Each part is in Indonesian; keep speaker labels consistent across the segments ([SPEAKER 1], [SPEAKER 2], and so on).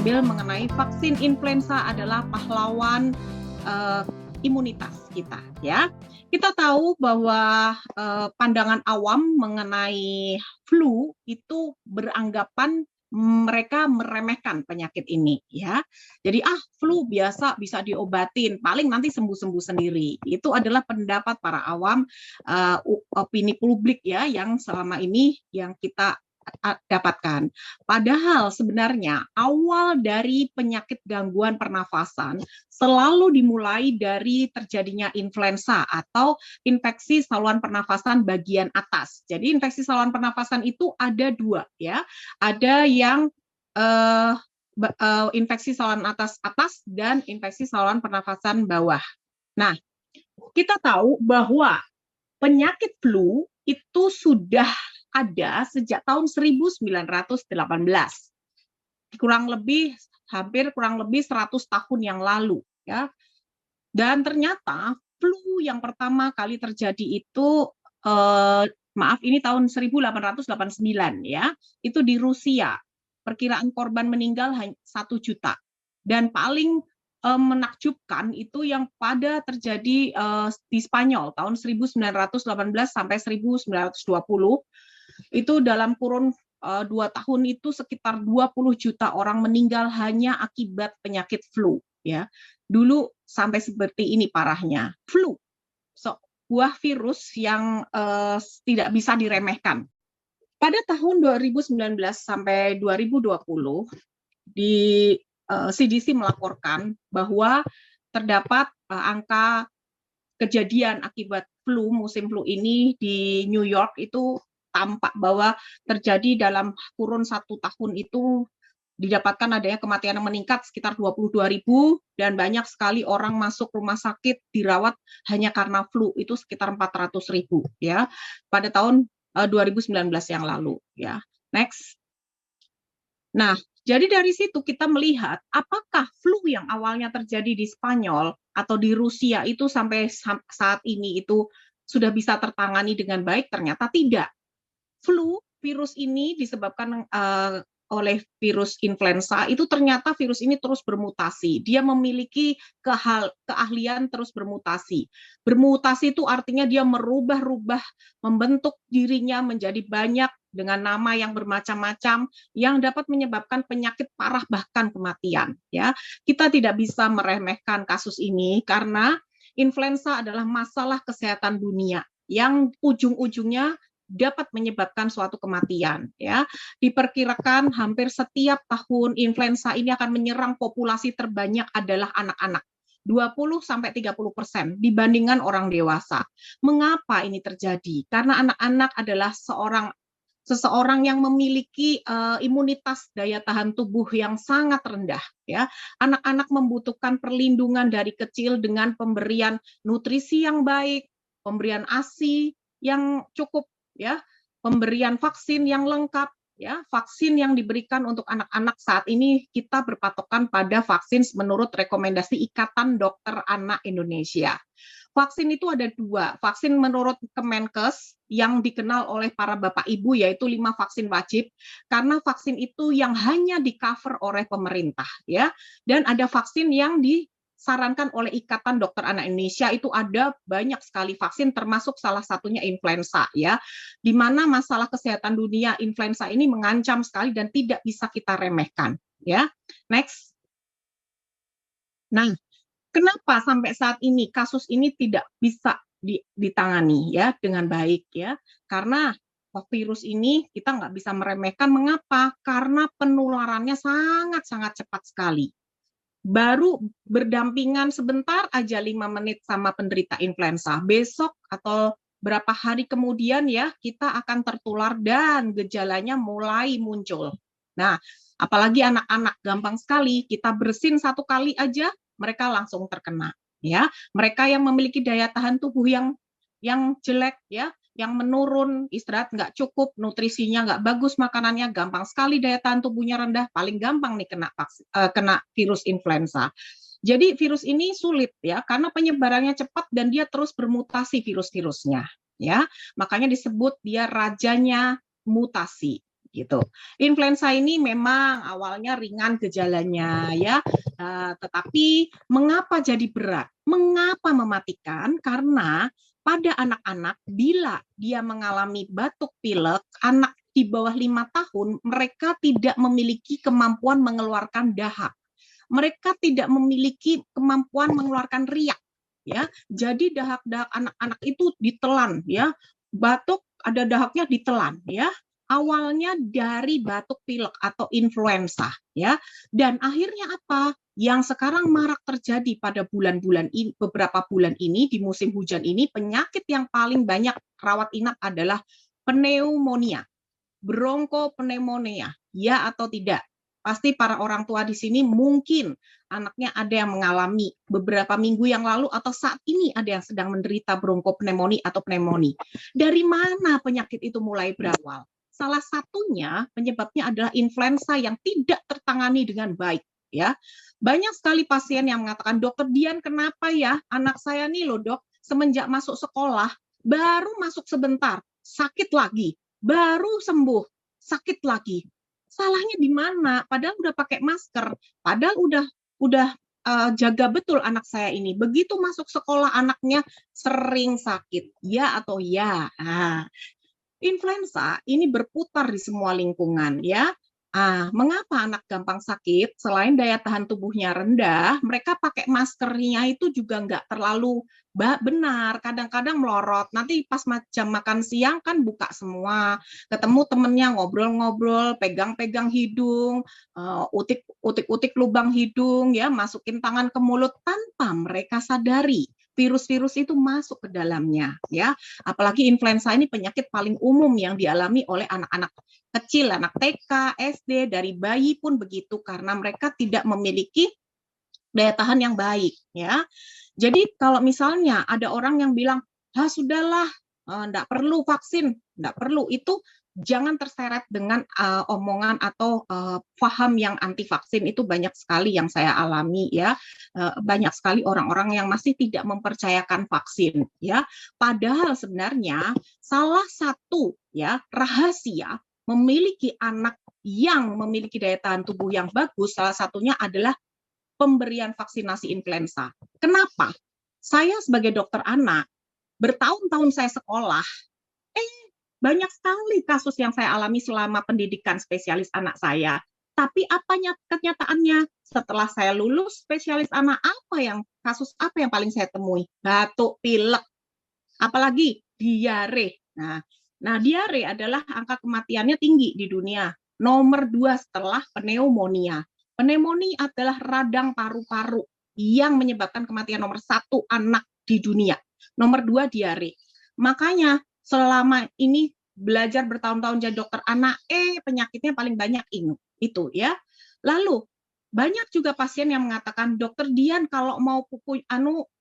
[SPEAKER 1] mengambil mengenai vaksin influenza adalah pahlawan imunitas kita, ya. Kita tahu bahwa pandangan awam mengenai flu itu beranggapan mereka meremehkan penyakit ini, ya. Jadi flu biasa bisa diobatin, paling nanti sembuh-sembuh sendiri. Itu adalah pendapat para awam, opini publik ya, yang selama ini yang kita dapatkan. Padahal sebenarnya awal dari penyakit gangguan pernafasan selalu dimulai dari terjadinya influenza atau infeksi saluran pernafasan bagian atas. Jadi infeksi saluran pernafasan itu ada dua, ya. Ada yang infeksi saluran atas dan infeksi saluran pernafasan bawah. Nah, kita tahu bahwa penyakit flu itu sudah ada sejak tahun 1918. Hampir kurang lebih 100 tahun yang lalu, ya. Dan ternyata flu yang pertama kali terjadi itu ini tahun 1889, ya. Itu di Rusia. Perkiraan korban meninggal hanya 1 juta. Dan paling menakjubkan itu yang terjadi di Spanyol tahun 1918 sampai 1920. Itu dalam kurun 2 tahun itu sekitar 20 juta orang meninggal hanya akibat penyakit flu, ya. Dulu sampai seperti ini parahnya. Flu, sebuah virus yang tidak bisa diremehkan. Pada tahun 2019 sampai 2020 di CDC melaporkan bahwa terdapat angka kejadian akibat musim flu ini di New York itu tampak bahwa terjadi dalam kurun 1 tahun itu didapatkan adanya kematian yang meningkat sekitar 22.000 dan banyak sekali orang masuk rumah sakit dirawat hanya karena flu itu sekitar 400.000, ya, pada tahun 2019 yang lalu, ya. Next. Nah, jadi dari situ kita melihat apakah flu yang awalnya terjadi di Spanyol atau di Rusia itu sampai saat ini itu sudah bisa tertangani dengan baik? Ternyata tidak. Flu, virus ini disebabkan oleh virus influenza, itu ternyata virus ini terus bermutasi. Dia memiliki keahlian terus bermutasi. Bermutasi itu artinya dia merubah-rubah, membentuk dirinya menjadi banyak dengan nama yang bermacam-macam yang dapat menyebabkan penyakit parah bahkan kematian, ya. Kita tidak bisa meremehkan kasus ini karena influenza adalah masalah kesehatan dunia yang ujung-ujungnya dapat menyebabkan suatu kematian, ya. Diperkirakan hampir setiap tahun influenza ini akan menyerang populasi terbanyak adalah anak-anak. 20-30% dibandingkan orang dewasa. Mengapa ini terjadi? Karena anak-anak adalah seseorang yang memiliki imunitas daya tahan tubuh yang sangat rendah, ya. Anak-anak membutuhkan perlindungan dari kecil dengan pemberian nutrisi yang baik, pemberian ASI yang cukup, ya, pemberian vaksin yang lengkap, ya. Vaksin yang diberikan untuk anak-anak saat ini kita berpatokan pada vaksin menurut rekomendasi Ikatan Dokter Anak Indonesia. Vaksin itu ada 2, vaksin menurut Kemenkes yang dikenal oleh para bapak ibu yaitu 5 vaksin wajib, karena vaksin itu yang hanya di-cover oleh pemerintah, ya. Dan ada vaksin yang disarankan oleh Ikatan Dokter Anak Indonesia, itu ada banyak sekali vaksin termasuk salah satunya influenza, ya. Di mana masalah kesehatan dunia influenza ini mengancam sekali dan tidak bisa kita remehkan, ya. Next. Nah, kenapa sampai saat ini kasus ini tidak bisa ditangani, ya, dengan baik, ya? Karena virus ini kita nggak bisa meremehkan. Mengapa? Karena penularannya sangat-sangat cepat sekali. Baru berdampingan sebentar aja 5 menit sama penderita influenza. Besok atau berapa hari kemudian, ya, kita akan tertular dan gejalanya mulai muncul. Nah, apalagi anak-anak gampang sekali, kita bersin 1 kali aja mereka langsung terkena, ya. Mereka yang memiliki daya tahan tubuh yang jelek, ya, yang menurun, istirahat nggak cukup, nutrisinya nggak bagus, makanannya gampang sekali daya tahan tubuhnya rendah, paling gampang nih kena virus influenza. Jadi virus ini sulit, ya, karena penyebarannya cepat dan dia terus bermutasi virus-virusnya, ya. Makanya disebut dia rajanya mutasi. gitu. Influenza ini memang awalnya ringan gejalanya ya, tetapi mengapa jadi berat? Mengapa mematikan? Karena pada anak-anak bila dia mengalami batuk pilek, anak di bawah 5 tahun mereka tidak memiliki kemampuan mengeluarkan dahak. Mereka tidak memiliki kemampuan mengeluarkan riak ya. Jadi dahak-dahak anak-anak itu ditelan ya. Batuk ada dahaknya ditelan ya. Awalnya dari batuk pilek atau influenza ya. Dan akhirnya apa? Yang sekarang marak terjadi pada bulan-bulan ini, beberapa bulan ini di musim hujan ini, penyakit yang paling banyak rawat inap adalah pneumonia, bronkopneumonia, ya atau tidak? Pasti para orang tua di sini mungkin anaknya ada yang mengalami beberapa minggu yang lalu atau saat ini ada yang sedang menderita bronkopneumonia atau pneumonia. Dari mana penyakit itu mulai berawal? Salah satunya penyebabnya adalah influenza yang tidak tertangani dengan baik. Ya, banyak sekali pasien yang mengatakan, dokter Dian kenapa ya anak saya nih loh dok, semenjak masuk sekolah baru masuk sebentar sakit lagi, baru sembuh sakit lagi. Salahnya di mana? Padahal udah pakai masker, padahal udah jaga betul anak saya ini. Begitu masuk sekolah anaknya sering sakit, ya atau ya? Nah, influenza ini berputar di semua lingkungan ya. Mengapa anak gampang sakit? Selain daya tahan tubuhnya rendah, mereka pakai maskernya itu juga nggak terlalu benar. Kadang-kadang melorot. Nanti pas jam makan siang kan buka semua. Ketemu temennya ngobrol-ngobrol, pegang-pegang hidung, utik-utik lubang hidung, ya, masukin tangan ke mulut tanpa mereka sadari virus-virus itu masuk ke dalamnya, ya. Apalagi influenza ini penyakit paling umum yang dialami oleh anak-anak kecil, anak TK, SD, dari bayi pun begitu karena mereka tidak memiliki daya tahan yang baik, ya. Jadi kalau misalnya ada orang yang bilang, sudahlah, enggak perlu vaksin, enggak perlu, itu jangan terseret dengan omongan atau paham yang anti vaksin. Itu banyak sekali yang saya alami ya, banyak sekali orang-orang yang masih tidak mempercayakan vaksin ya. Padahal sebenarnya salah satu ya rahasia memiliki anak yang memiliki daya tahan tubuh yang bagus, salah satunya adalah pemberian vaksinasi influenza. Kenapa? Saya sebagai dokter anak, bertahun-tahun saya sekolah, banyak sekali kasus yang saya alami selama pendidikan spesialis anak saya. Tapi apanya kenyataannya? Setelah saya lulus spesialis anak, kasus apa yang paling saya temui? Batuk, pilek, apalagi diare. Nah, diare adalah angka kematiannya tinggi di dunia. Nomor 2 setelah pneumonia. Pneumonia adalah radang paru-paru yang menyebabkan kematian nomor 1 anak di dunia. Nomor 2 diare. Makanya selama ini belajar bertahun-tahun jadi dokter anak, penyakitnya paling banyak itu ya. Lalu banyak juga pasien yang mengatakan, dokter Dian kalau mau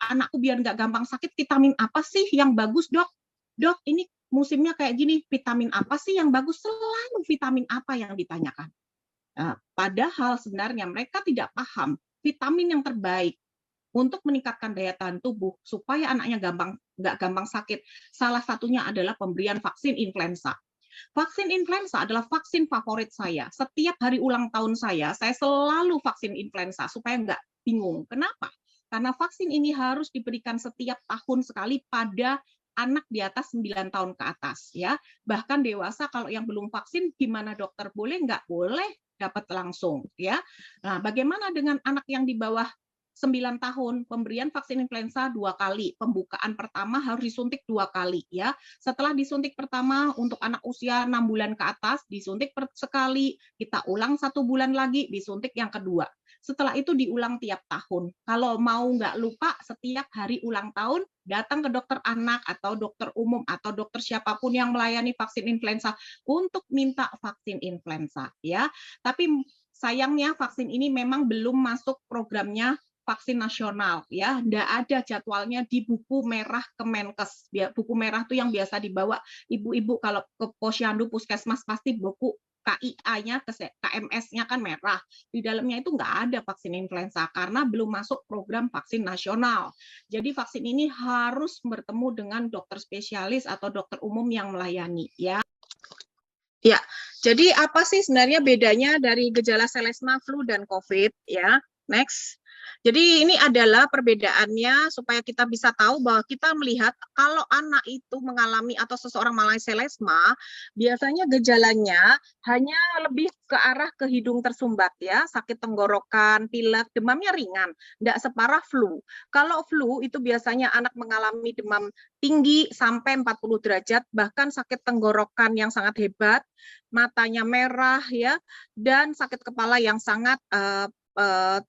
[SPEAKER 1] anakku biar nggak gampang sakit, vitamin apa sih yang bagus dok? Dok ini musimnya kayak gini, vitamin apa sih yang bagus? Selalu vitamin apa yang ditanyakan. Padahal sebenarnya mereka tidak paham vitamin yang terbaik untuk meningkatkan daya tahan tubuh supaya anaknya nggak gampang sakit. Salah satunya adalah pemberian vaksin influenza. Vaksin influenza adalah vaksin favorit saya. Setiap hari ulang tahun saya selalu vaksin influenza supaya nggak bingung. Kenapa? Karena vaksin ini harus diberikan setiap tahun sekali pada anak di atas 9 tahun ke atas ya. Bahkan dewasa kalau yang belum vaksin gimana dokter? Boleh nggak? Boleh dapat langsung ya. Nah, bagaimana dengan anak yang di bawah 9 tahun, pemberian vaksin influenza 2 kali. Pembukaan pertama harus disuntik 2 kali ya. Setelah disuntik pertama untuk anak usia 6 bulan ke atas, disuntik sekali, kita ulang 1 bulan lagi, disuntik yang kedua. Setelah itu diulang tiap tahun. Kalau mau nggak lupa, setiap hari ulang tahun, datang ke dokter anak atau dokter umum atau dokter siapapun yang melayani vaksin influenza untuk minta vaksin influenza ya. Tapi sayangnya vaksin ini memang belum masuk programnya vaksin nasional ya, nggak ada jadwalnya di buku merah Kemenkes. Buku merah itu yang biasa dibawa ibu-ibu kalau ke posyandu puskesmas pasti buku KIA-nya, KMS-nya kan merah. Di dalamnya itu nggak ada vaksin influenza karena belum masuk program vaksin nasional. Jadi vaksin ini harus bertemu dengan dokter spesialis atau dokter umum yang melayani ya. Ya, jadi apa sih sebenarnya bedanya dari gejala selesma, flu, dan COVID ya? Next. Jadi ini adalah perbedaannya supaya kita bisa tahu bahwa kita melihat kalau anak itu mengalami atau seseorang mengalami selesma, biasanya gejalanya hanya lebih ke arah ke hidung tersumbat ya, sakit tenggorokan, pilek, demamnya ringan, tidak separah flu. Kalau flu itu biasanya anak mengalami demam tinggi sampai 40 derajat, bahkan sakit tenggorokan yang sangat hebat, matanya merah ya, dan sakit kepala yang sangat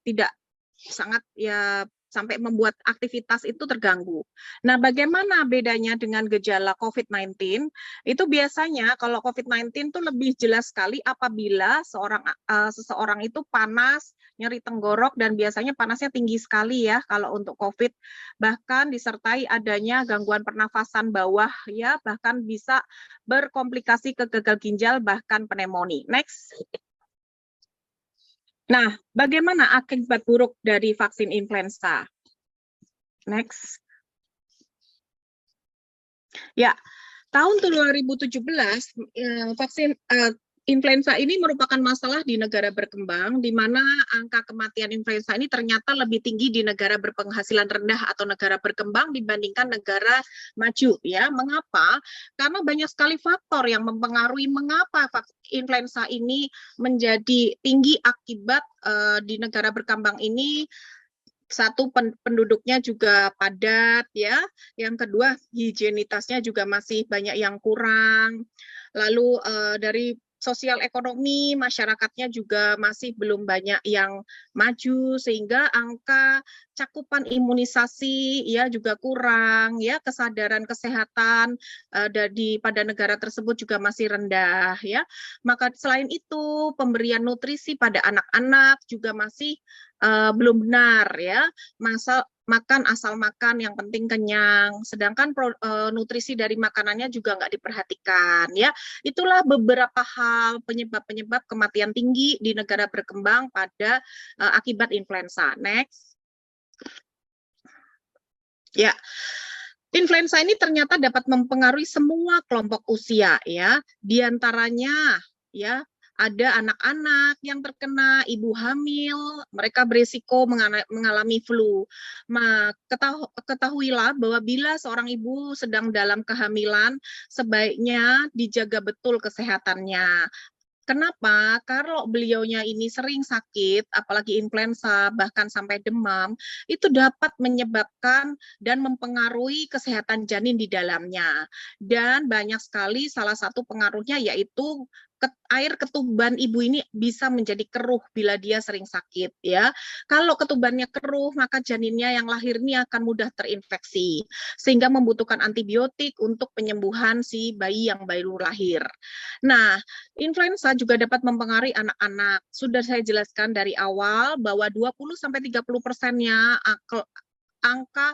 [SPEAKER 1] tidak sangat ya sampai membuat aktivitas itu terganggu. Nah, bagaimana bedanya dengan gejala COVID-19? Itu biasanya kalau COVID-19 itu lebih jelas sekali apabila seseorang itu panas, nyeri tenggorok, dan biasanya panasnya tinggi sekali ya kalau untuk COVID. Bahkan disertai adanya gangguan pernafasan bawah ya, bahkan bisa berkomplikasi ke gagal ginjal bahkan pneumonia. Next. Nah, bagaimana akibat buruk dari vaksin influenza? Next. Ya, tahun 2017 vaksin influenza ini merupakan masalah di negara berkembang, di mana angka kematian influenza ini ternyata lebih tinggi di negara berpenghasilan rendah atau negara berkembang dibandingkan negara maju. Ya, mengapa? Karena banyak sekali faktor yang mempengaruhi mengapa influenza ini menjadi tinggi akibat di negara berkembang ini. Satu, penduduknya juga padat ya, yang kedua higienitasnya juga masih banyak yang kurang, lalu dari sosial ekonomi masyarakatnya juga masih belum banyak yang maju, sehingga angka cakupan imunisasi ya juga kurang ya, kesadaran kesehatan pada negara tersebut juga masih rendah ya. Maka selain itu pemberian nutrisi pada anak-anak juga masih belum benar ya, makan asal makan yang penting kenyang, sedangkan nutrisi dari makanannya juga nggak diperhatikan ya. Itulah beberapa hal penyebab-penyebab kematian tinggi di negara berkembang pada akibat influenza. Next. Ya, influenza ini ternyata dapat mempengaruhi semua kelompok usia ya, diantaranya ya ada anak-anak yang terkena, ibu hamil, mereka berisiko mengalami flu. Ketahuilah bahwa bila seorang ibu sedang dalam kehamilan, sebaiknya dijaga betul kesehatannya. Kenapa? Kalau beliaunya ini sering sakit, apalagi influenza, bahkan sampai demam, itu dapat menyebabkan dan mempengaruhi kesehatan janin di dalamnya. Dan banyak sekali salah satu pengaruhnya yaitu air ketuban ibu ini bisa menjadi keruh bila dia sering sakit ya. Kalau ketubannya keruh, maka janinnya yang lahir ini akan mudah terinfeksi sehingga membutuhkan antibiotik untuk penyembuhan si bayi yang baru lahir. Nah, influenza juga dapat mempengaruhi anak-anak. Sudah saya jelaskan dari awal bahwa 20-30%-nya angka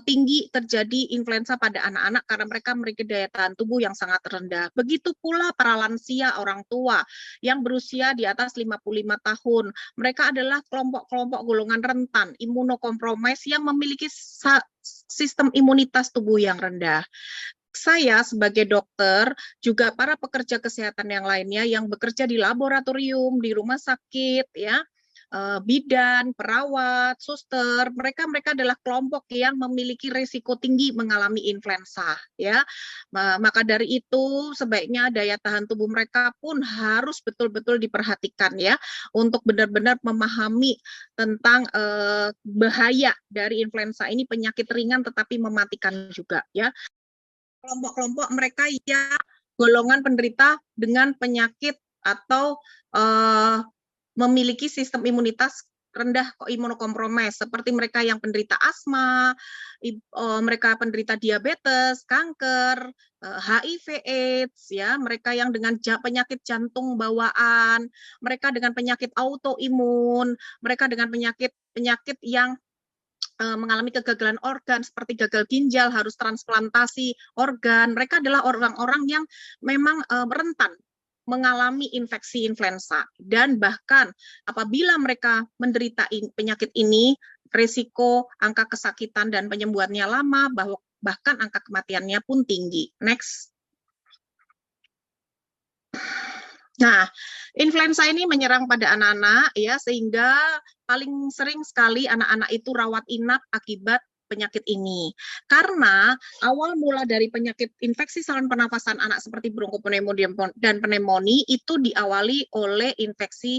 [SPEAKER 1] tinggi terjadi influenza pada anak-anak karena mereka memiliki daya tahan tubuh yang sangat rendah. Begitu pula para lansia, orang tua yang berusia di atas 55 tahun. Mereka adalah kelompok-kelompok golongan rentan, imunokompromis yang memiliki sistem imunitas tubuh yang rendah. Saya sebagai dokter, juga para pekerja kesehatan yang lainnya yang bekerja di laboratorium, di rumah sakit, ya, bidan, perawat, suster, mereka adalah kelompok yang memiliki risiko tinggi mengalami influenza, ya. Maka dari itu sebaiknya daya tahan tubuh mereka pun harus betul-betul diperhatikan ya, untuk benar-benar memahami tentang bahaya dari influenza ini, penyakit ringan tetapi mematikan juga ya. Kelompok-kelompok mereka yang golongan penderita dengan penyakit atau memiliki sistem imunitas rendah imunokompromis, seperti mereka yang penderita asma, mereka penderita diabetes, kanker, HIV/AIDS, ya, mereka yang dengan penyakit jantung bawaan, mereka dengan penyakit autoimun, mereka dengan penyakit yang mengalami kegagalan organ seperti gagal ginjal, harus transplantasi organ. Mereka adalah orang-orang yang memang rentan mengalami infeksi influenza, dan bahkan apabila mereka menderita penyakit ini, risiko angka kesakitan dan penyembuhannya lama, bahkan angka kematiannya pun tinggi. Next. Nah, influenza ini menyerang pada anak-anak ya, sehingga paling sering sekali anak-anak itu rawat inap akibat penyakit ini. Karena awal mula dari penyakit infeksi saluran pernafasan anak seperti bronkopneumonia dan pneumonia itu diawali oleh infeksi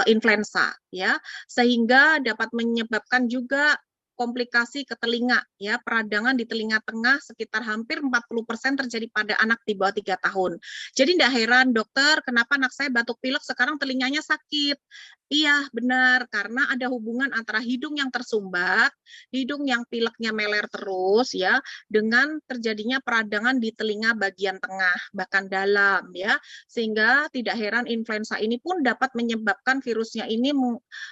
[SPEAKER 1] influenza ya, sehingga dapat menyebabkan juga komplikasi ke telinga ya, peradangan di telinga tengah sekitar hampir 40% terjadi pada anak di bawah 3 tahun. Jadi tidak heran dokter, kenapa anak saya batuk pilek sekarang telinganya sakit. Iya benar, karena ada hubungan antara hidung yang tersumbat, hidung yang pileknya meler terus ya, dengan terjadinya peradangan di telinga bagian tengah, bahkan dalam ya. Sehingga tidak heran influenza ini pun dapat menyebabkan virusnya ini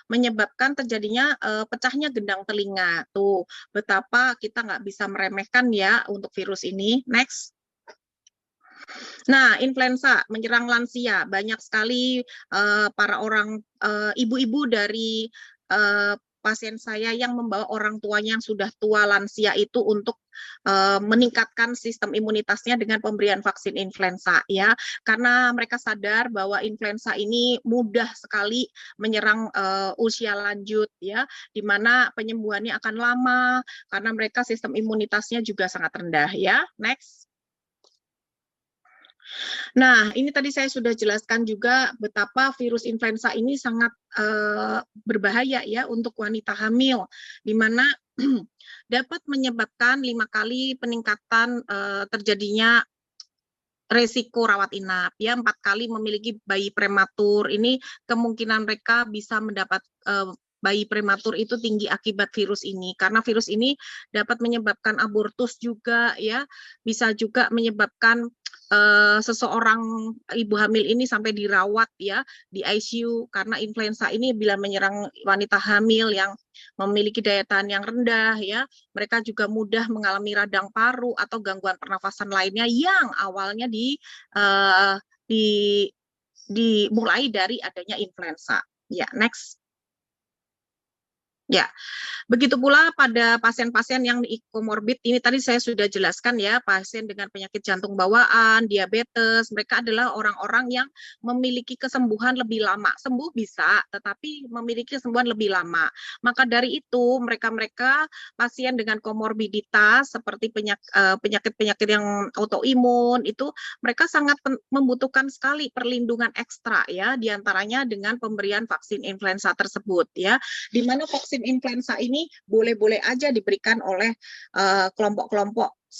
[SPEAKER 1] menyebabkan terjadinya pecahnya gendang telinga. Tuh, betapa kita nggak bisa meremehkan ya untuk virus ini. Next. Nah, influenza menyerang lansia. Banyak sekali para orang ibu-ibu dari pasien saya yang membawa orang tuanya yang sudah tua lansia itu untuk meningkatkan sistem imunitasnya dengan pemberian vaksin influenza ya. Karena mereka sadar bahwa influenza ini mudah sekali menyerang usia lanjut ya, di mana penyembuhannya akan lama karena mereka sistem imunitasnya juga sangat rendah ya. Next. Nah, ini tadi saya sudah jelaskan juga betapa virus influenza ini sangat berbahaya ya untuk wanita hamil, di mana dapat menyebabkan 5 kali peningkatan terjadinya resiko rawat inap ya, 4 kali memiliki bayi prematur. Ini kemungkinan mereka bisa mendapat bayi prematur itu tinggi akibat virus ini, karena virus ini dapat menyebabkan abortus juga ya, bisa juga menyebabkan seseorang ibu hamil ini sampai dirawat ya di ICU, karena influenza ini bila menyerang wanita hamil yang memiliki daya tahan yang rendah ya, mereka juga mudah mengalami radang paru atau gangguan pernafasan lainnya yang awalnya dimulai dari adanya influenza. Ya, next. Ya, begitu pula pada pasien-pasien yang komorbid, ini tadi saya sudah jelaskan ya, pasien dengan penyakit jantung bawaan, diabetes, mereka adalah orang-orang yang memiliki kesembuhan lebih lama. Sembuh bisa, tetapi memiliki kesembuhan lebih lama. Maka dari itu, mereka-mereka pasien dengan komorbiditas seperti penyakit-penyakit yang autoimun, itu mereka sangat membutuhkan sekali perlindungan ekstra ya, diantaranya dengan pemberian vaksin influenza tersebut ya, di mana vaksin influenza ini boleh-boleh aja diberikan oleh kelompok-kelompok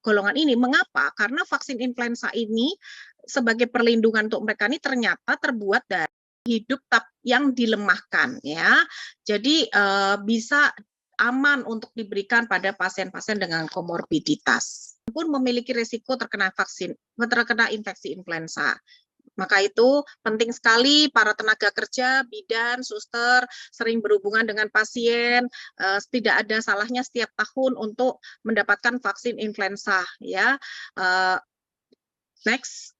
[SPEAKER 1] golongan ini. Mengapa? Karena vaksin influenza ini sebagai perlindungan untuk mereka ini ternyata terbuat dari hidup yang dilemahkan ya. Jadi bisa aman untuk diberikan pada pasien-pasien dengan komorbiditas pun memiliki risiko terkena infeksi influenza. Maka itu penting sekali para tenaga kerja, bidan, suster, sering berhubungan dengan pasien, tidak ada salahnya setiap tahun untuk mendapatkan vaksin influenza. Ya, next.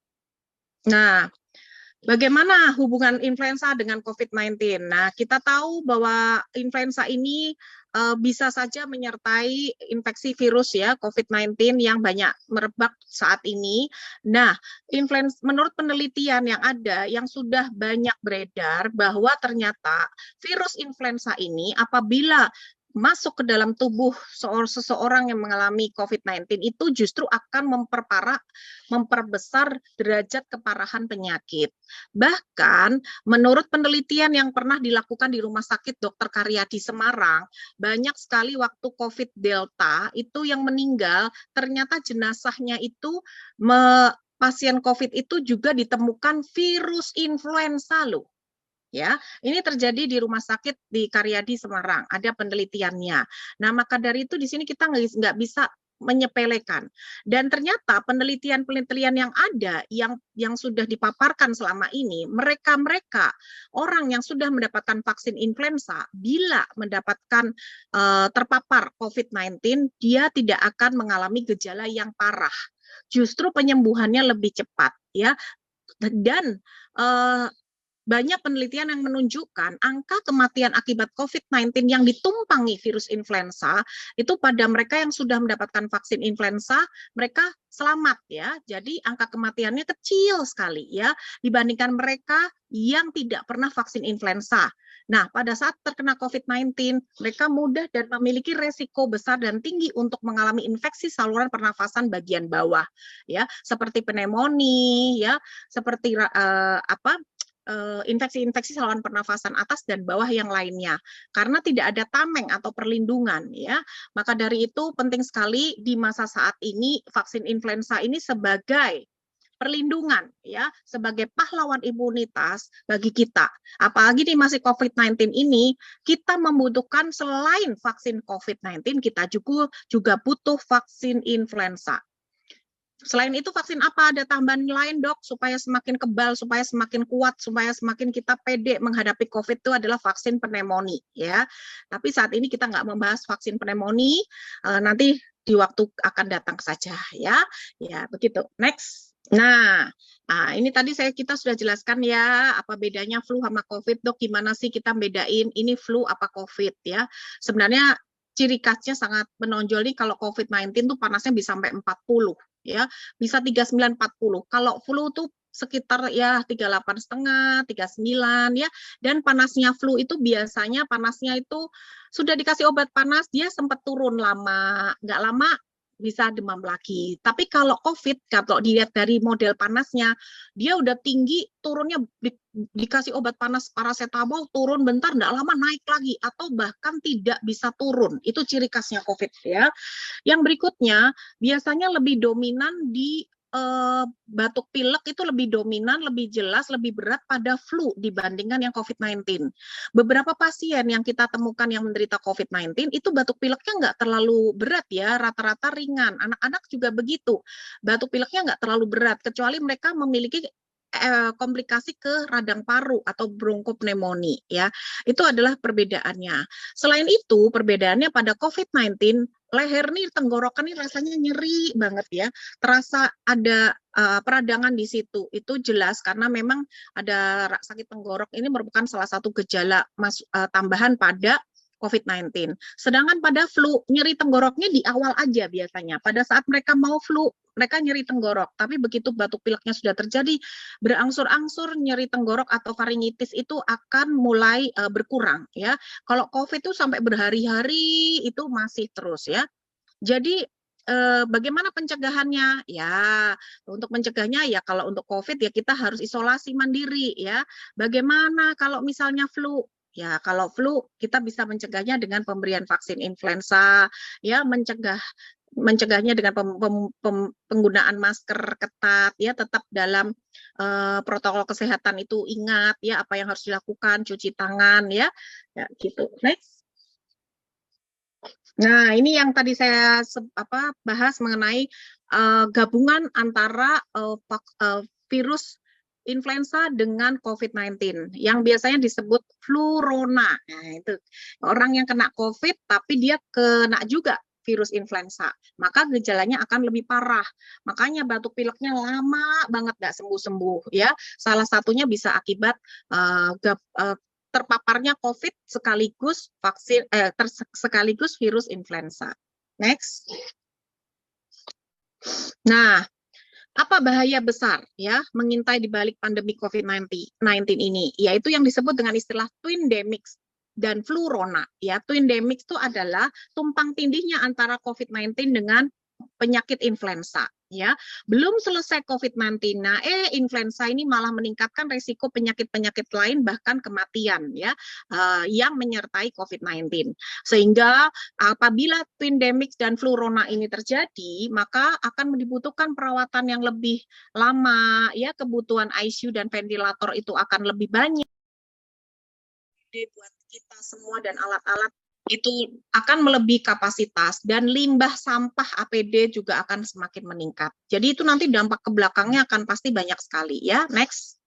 [SPEAKER 1] Nah, bagaimana hubungan influenza dengan COVID-19? Nah, kita tahu bahwa influenza ini bisa saja menyertai infeksi virus ya, COVID-19 yang banyak merebak saat ini. Nah, menurut penelitian yang ada, yang sudah banyak beredar, bahwa ternyata virus influenza ini apabila masuk ke dalam tubuh seseorang yang mengalami COVID-19 itu justru akan memperbesar derajat keparahan penyakit. Bahkan menurut penelitian yang pernah dilakukan di Rumah Sakit Dr. Karyadi Semarang, banyak sekali waktu COVID Delta itu yang meninggal, ternyata jenazahnya itu pasien COVID itu juga ditemukan virus influenza loh. Ya, ini terjadi di Rumah Sakit di Karyadi Semarang, ada penelitiannya. Nah, maka dari itu di sini kita nggak bisa menyepelekan. Dan ternyata penelitian-penelitian yang ada, yang sudah dipaparkan selama ini, mereka orang yang sudah mendapatkan vaksin influenza, bila mendapatkan terpapar COVID-19, dia tidak akan mengalami gejala yang parah. Justru penyembuhannya lebih cepat, ya. Dan banyak penelitian yang menunjukkan angka kematian akibat COVID-19 yang ditumpangi virus influenza itu pada mereka yang sudah mendapatkan vaksin influenza, mereka selamat ya. Jadi angka kematiannya kecil sekali ya dibandingkan mereka yang tidak pernah vaksin influenza. Nah, pada saat terkena COVID-19, mereka mudah dan memiliki resiko besar dan tinggi untuk mengalami infeksi saluran pernafasan bagian bawah, ya, seperti pneumonia, ya, seperti infeksi-infeksi saluran pernafasan atas dan bawah yang lainnya. Karena tidak ada tameng atau perlindungan, ya, maka dari itu penting sekali di masa saat ini vaksin influenza ini sebagai perlindungan ya sebagai pahlawan imunitas bagi kita. Apalagi di masih COVID-19 ini kita membutuhkan selain vaksin COVID-19 kita juga butuh vaksin influenza. Selain itu vaksin apa ada tambahan lain dok supaya semakin kebal, supaya semakin kuat, supaya semakin kita pede menghadapi COVID itu adalah vaksin pneumonia ya. Tapi saat ini kita nggak membahas vaksin pneumonia, nanti di waktu akan datang saja ya. Ya begitu. Next. Nah, ini tadi kita sudah jelaskan ya apa bedanya flu sama COVID dok. Gimana sih kita bedain ini flu apa COVID ya? Sebenarnya ciri khasnya sangat menonjol nih kalau COVID-19 tuh panasnya bisa sampai 40 ya, bisa 39-40. Kalau flu tuh sekitar ya 38,5, 39 ya. Dan panasnya flu itu biasanya panasnya itu sudah dikasih obat panas dia sempat turun lama, nggak lama bisa demam lagi. Tapi kalau COVID, kalau dilihat dari model panasnya, dia udah tinggi, turunnya dikasih obat panas paracetamol, turun bentar, nggak lama naik lagi, atau bahkan tidak bisa turun. Itu ciri khasnya COVID ya. Yang berikutnya, biasanya lebih dominan di batuk pilek itu lebih dominan, lebih jelas, lebih berat pada flu dibandingkan yang COVID-19. Beberapa pasien yang kita temukan yang menderita COVID-19 itu batuk pileknya nggak terlalu berat ya, rata-rata ringan. Anak-anak juga begitu, batuk pileknya nggak terlalu berat, kecuali mereka memiliki komplikasi ke radang paru atau bronkopneumonia ya. Itu adalah perbedaannya. Selain itu, perbedaannya pada COVID-19 leher nih, tenggorokan nih rasanya nyeri banget ya, terasa ada peradangan di situ. Itu jelas karena memang ada sakit tenggorok ini merupakan salah satu gejala tambahan pada COVID-19. Sedangkan pada flu, nyeri tenggoroknya di awal aja biasanya. Pada saat mereka mau flu, mereka nyeri tenggorok. Tapi begitu batuk pileknya sudah terjadi, berangsur-angsur nyeri tenggorok atau faringitis itu akan mulai berkurang ya. Kalau COVID itu sampai berhari-hari itu masih terus ya. Jadi bagaimana pencegahannya? Ya, untuk mencegahnya ya kalau untuk COVID ya kita harus isolasi mandiri ya. Bagaimana kalau misalnya flu? Ya, kalau flu kita bisa mencegahnya dengan pemberian vaksin influenza, ya mencegahnya dengan penggunaan masker ketat, ya tetap dalam protokol kesehatan itu ingat ya apa yang harus dilakukan, cuci tangan ya gitu. Next. Nah, ini yang tadi saya bahas mengenai gabungan antara virus influenza dengan COVID-19 yang biasanya disebut flurona. Nah, itu orang yang kena COVID tapi dia kena juga virus influenza, maka gejalanya akan lebih parah. Makanya batuk pileknya lama banget nggak sembuh-sembuh ya. Salah satunya bisa akibat terpaparnya COVID sekaligus vaksin sekaligus virus influenza. Next. Nah, apa bahaya besar ya mengintai di balik pandemi COVID-19 ini? Yaitu yang disebut dengan istilah twindemics dan flurona. Ya, twindemics itu adalah tumpang tindihnya antara COVID-19 dengan penyakit influenza. Ya, belum selesai COVID-19, nah influenza ini malah meningkatkan risiko penyakit-penyakit lain bahkan kematian ya yang menyertai COVID-19. Sehingga apabila twindemics dan flurona ini terjadi, maka akan dibutuhkan perawatan yang lebih lama ya, kebutuhan ICU dan ventilator itu akan lebih banyak. Buat kita semua dan alat-alat itu akan melebihi kapasitas dan limbah sampah APD juga akan semakin meningkat. Jadi itu nanti dampak ke belakangnya akan pasti banyak sekali ya. Next.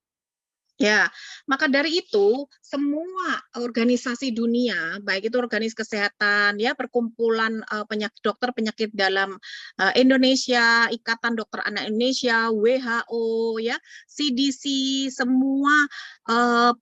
[SPEAKER 1] Ya, maka dari itu semua organisasi dunia, baik itu organisasi kesehatan, ya perkumpulan dokter penyakit dalam Indonesia, Ikatan Dokter Anak Indonesia, WHO, ya CDC, semua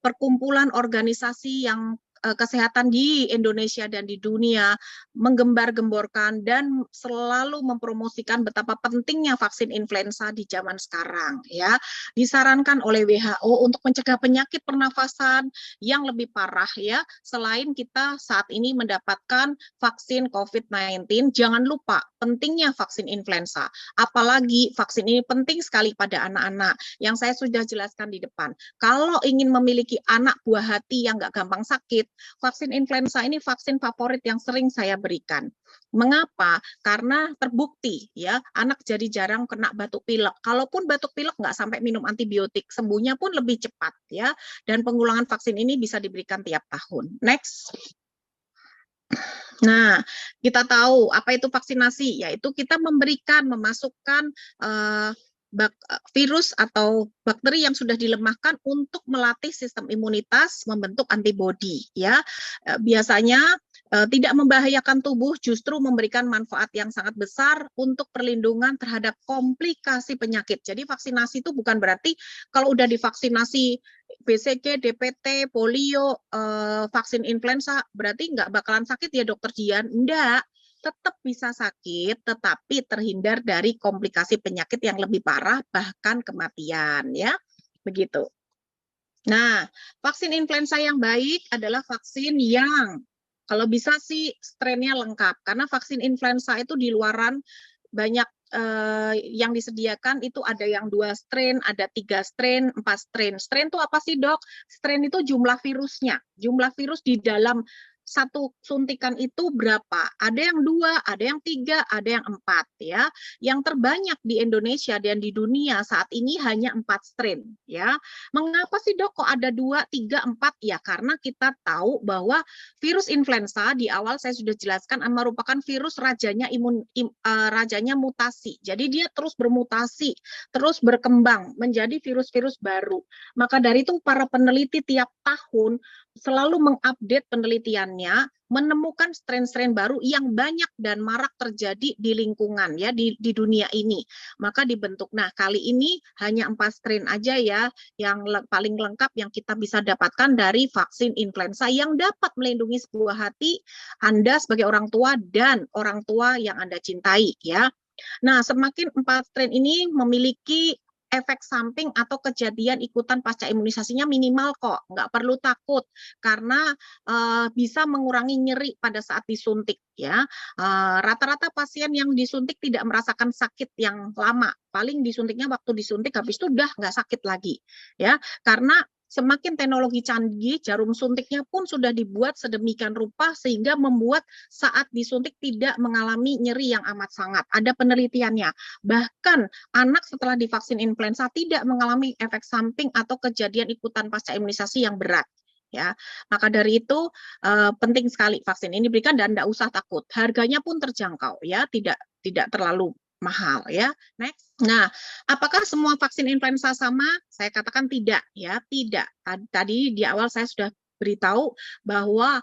[SPEAKER 1] perkumpulan organisasi yang kesehatan di Indonesia dan di dunia menggembar-gemborkan dan selalu mempromosikan betapa pentingnya vaksin influenza di zaman sekarang, ya. Disarankan oleh WHO untuk mencegah penyakit pernafasan yang lebih parah, ya. Selain kita saat ini mendapatkan vaksin COVID-19, jangan lupa pentingnya vaksin influenza. Apalagi vaksin ini penting sekali pada anak-anak yang saya sudah jelaskan di depan. Kalau ingin memiliki anak buah hati yang nggak gampang sakit, vaksin influenza ini vaksin favorit yang sering saya berikan. Mengapa? Karena terbukti, ya, anak jadi jarang kena batuk pilek. Kalaupun batuk pilek nggak sampai minum antibiotik, sembuhnya pun lebih cepat, ya. Dan pengulangan vaksin ini bisa diberikan tiap tahun. Next. Nah, kita tahu apa itu vaksinasi, yaitu kita memasukkan virus atau bakteri yang sudah dilemahkan untuk melatih sistem imunitas membentuk antibodi, ya. Biasanya tidak membahayakan tubuh, justru memberikan manfaat yang sangat besar untuk perlindungan terhadap komplikasi penyakit. Jadi vaksinasi itu bukan berarti kalau udah divaksinasi BCG, DPT, polio, vaksin influenza, berarti nggak bakalan sakit ya dokter Dian? Enggak, tetap bisa sakit, tetapi terhindar dari komplikasi penyakit yang lebih parah, bahkan kematian, ya, begitu. Nah, vaksin influenza yang baik adalah vaksin yang kalau bisa sih strainnya lengkap, karena vaksin influenza itu di luaran banyak yang disediakan itu ada yang 2 strain, ada 3 strain, 4 strain. Strain itu apa sih dok? Strain itu jumlah virusnya, jumlah virus di dalam satu suntikan itu berapa? Ada yang 2, ada yang 3, ada yang 4, ya. Yang terbanyak di Indonesia dan di dunia saat ini hanya 4 strain, ya. Mengapa sih dok kok ada 2, 3, 4? Ya karena kita tahu bahwa virus influenza di awal saya sudah jelaskan merupakan virus rajanya mutasi. Jadi dia terus bermutasi, terus berkembang menjadi virus-virus baru. Maka dari itu para peneliti tiap tahun selalu mengupdate penelitiannya, menemukan strain-strain baru yang banyak dan marak terjadi di lingkungan, ya, di dunia ini. Maka dibentuk. Nah, kali ini hanya 4 strain aja, ya, yang paling lengkap yang kita bisa dapatkan dari vaksin influenza yang dapat melindungi sebuah hati Anda sebagai orang tua dan orang tua yang Anda cintai, ya. Nah, semakin 4 strain ini memiliki efek samping atau kejadian ikutan pasca imunisasinya minimal kok, nggak perlu takut karena bisa mengurangi nyeri pada saat disuntik, ya. Rata-rata pasien yang disuntik tidak merasakan sakit yang lama, paling disuntiknya waktu disuntik habis itu udah nggak sakit lagi, ya. Karena semakin teknologi canggih, jarum suntiknya pun sudah dibuat sedemikian rupa sehingga membuat saat disuntik tidak mengalami nyeri yang amat sangat. Ada penelitiannya. Bahkan anak setelah divaksin influenza tidak mengalami efek samping atau kejadian ikutan pasca imunisasi yang berat, ya. Maka dari itu penting sekali vaksin ini diberikan dan tidak usah takut. Harganya pun terjangkau, ya, tidak terlalu mahal, ya. Next. Nah, apakah semua vaksin influenza sama? Saya katakan tidak, ya, tidak. Tadi di awal saya sudah beritahu bahwa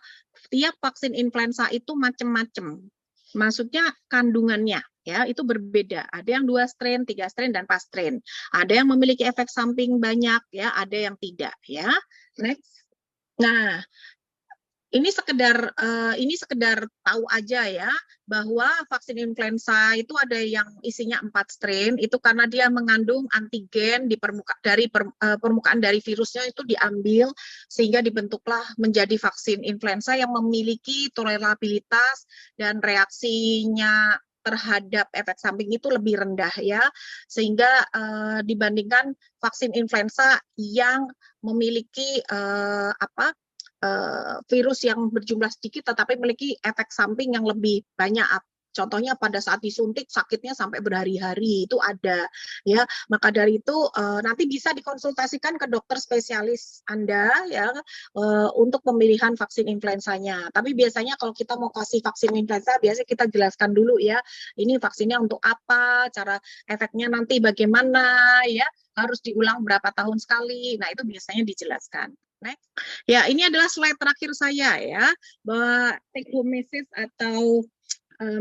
[SPEAKER 1] tiap vaksin influenza itu macam-macam. Maksudnya kandungannya, ya, itu berbeda. Ada yang 2 strain, 3 strain, dan 4 strain. Ada yang memiliki efek samping banyak, ya, ada yang tidak, ya. Next. Nah, ini sekedar tahu aja, ya, bahwa vaksin influenza itu ada yang isinya 4 strain, itu karena dia mengandung antigen di permukaan dari virusnya itu diambil sehingga dibentuklah menjadi vaksin influenza yang memiliki tolerabilitas dan reaksinya terhadap efek samping itu lebih rendah, ya, sehingga dibandingkan vaksin influenza yang memiliki virus yang berjumlah sedikit tetapi memiliki efek samping yang lebih banyak
[SPEAKER 2] Contohnya pada saat disuntik sakitnya sampai berhari-hari itu ada ya. Maka dari itu nanti bisa dikonsultasikan ke dokter spesialis Anda ya untuk pemilihan vaksin influenzanya. Tapi biasanya kalau kita mau kasih vaksin influenza biasanya kita jelaskan dulu ya. Ini vaksinnya untuk apa, cara efeknya nanti bagaimana ya, harus diulang berapa tahun sekali. Nah, itu biasanya dijelaskan. Next. Ya, ini adalah slide terakhir saya ya, bahwa take home message atau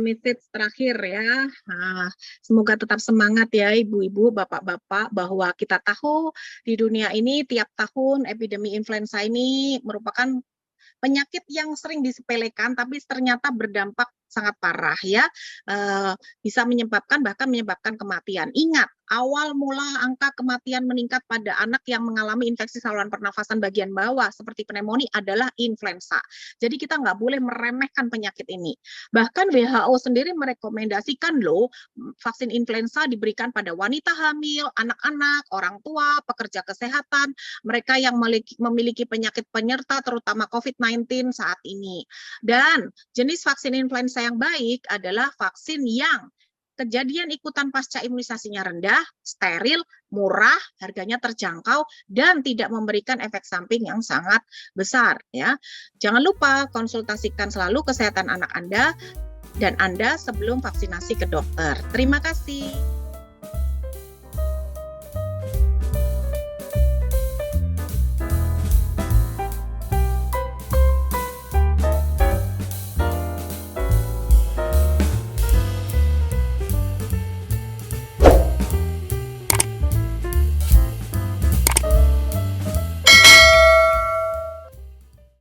[SPEAKER 2] message terakhir ya. Nah, semoga tetap semangat ya ibu-ibu, bapak-bapak, bahwa kita tahu di dunia ini tiap tahun epidemi influenza ini merupakan penyakit yang sering disepelekan tapi ternyata berdampak sangat parah ya, bisa bahkan menyebabkan kematian. Ingat, awal mula angka kematian meningkat pada anak yang mengalami infeksi saluran pernafasan bagian bawah seperti pneumonia adalah influenza. Jadi kita nggak boleh meremehkan penyakit ini. Bahkan WHO sendiri merekomendasikan loh vaksin influenza diberikan pada wanita hamil, anak-anak, orang tua, pekerja kesehatan, mereka yang memiliki penyakit penyerta terutama COVID-19 saat ini. Dan jenis vaksin influenza yang baik adalah vaksin yang kejadian ikutan pasca imunisasinya rendah, steril, murah, harganya terjangkau, dan tidak memberikan efek samping yang sangat besar. Ya, jangan lupa konsultasikan selalu kesehatan anak Anda dan Anda sebelum vaksinasi ke dokter. Terima kasih.